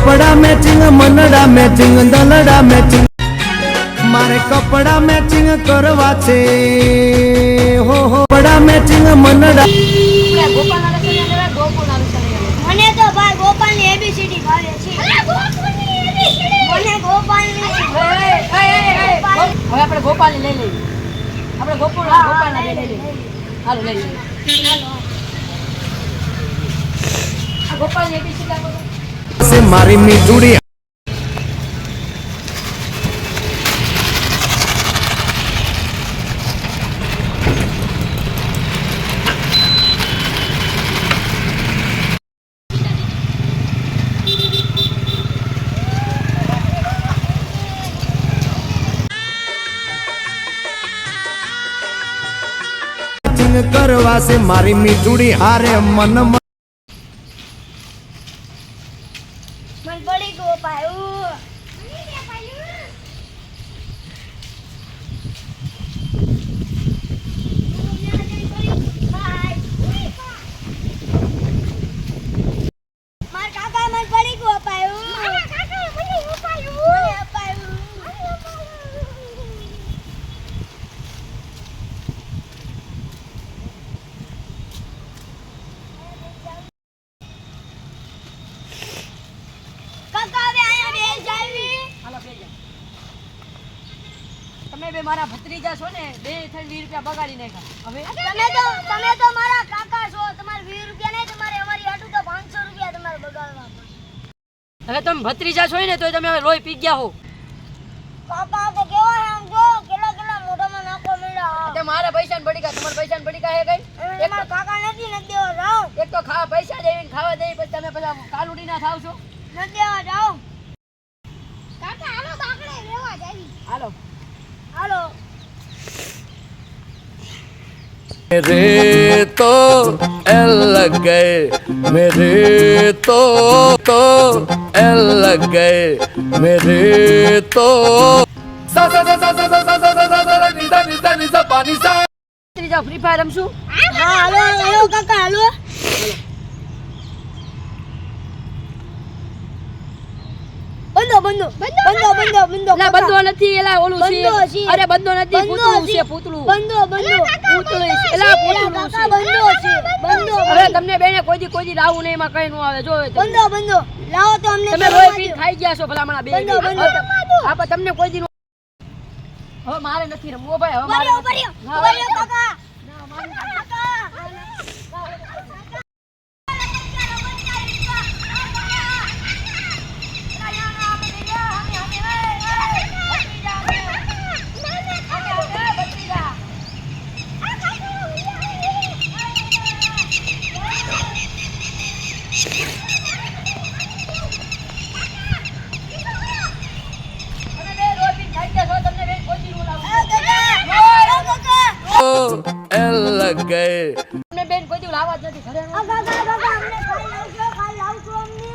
કપડા matching મનડા matching દલડા matching મારે કપડા મેચિંગ કરવા છે હો કપડા મેચિંગ મનડા મને તો ભાઈ ગોપાલની એબીસીડી ભાવે છે મને ગોપાલની હવે આપણે ગોપાલની લઈ લઈએ આપણે ગોપાલના લઈ લઈએ હાલો લઈ લઈએ આ ગોપાલની એબીસીડી આપો સે મારી મીઠુડી કરવા છે મારી મીઠુડી હારે મન મન પડી ગોપાયું માર કાકા મન પડી ગોપાયું તમે બે મારા ભત્રીજા છો ને બે થઈને 20 રૂપિયા બગાડી નાખ્યા હવે તમે તો મારા કાકા છો તમારે 20 રૂપિયા નહીં તમારે અમારી હાટુ તો 500 રૂપિયા તમારે બગાડવા પડે હવે તમે ભત્રીજા છો ને તો તમે હવે લોહી પી ગયા હો કાકા તો કેવા હે આમ જો કેટલા મોઢામાં નાખો મેળા તે મારા પૈસા ને પડી ગયા તમારા પૈસા ને પડી ગયા હે કઈ એક કાકા નથી દેવા જાઓ એક તો ખાવા પૈસા દેવીને ખાવા દેવી પછી તમે પેલા કાલુડી ના થાવ છો નથી દેવા જાઓ કાકા હાલો બાકડે રહેવા જાવી હાલો હાલો मेरे तो एल लग गए मेरे तो एल लग गए मेरे तो ત્રીજા ફ્રી ફાયર રમશું હા હાલો કાકા હાલો બંધો ના બંધો નથી એલા ઓલું બંધો છે છે. અરે બંધો નથી પૂતળું છે પૂતળું બંધો પૂતળું છે એલા પૂતળું કાકા છે બંધો હવે તમને બેને કોઈ દી લાવું નહીં એમાં કઈ નો આવે જો હવે તમે. બંધો લાવો તો અમને તમે રોય પીને ખાઈ ગયા છો ભલામણા બે બંધો. હા પણ તમને કોઈ દી હવે મારે નથી રમવું ભાઈ હવે મારે ઉભર્યો કાકા एल लग गए તમને બેન કોઈ દી લાવવા જ નથી ઘરે કાકા અમને ખાઈ લાવજો અમને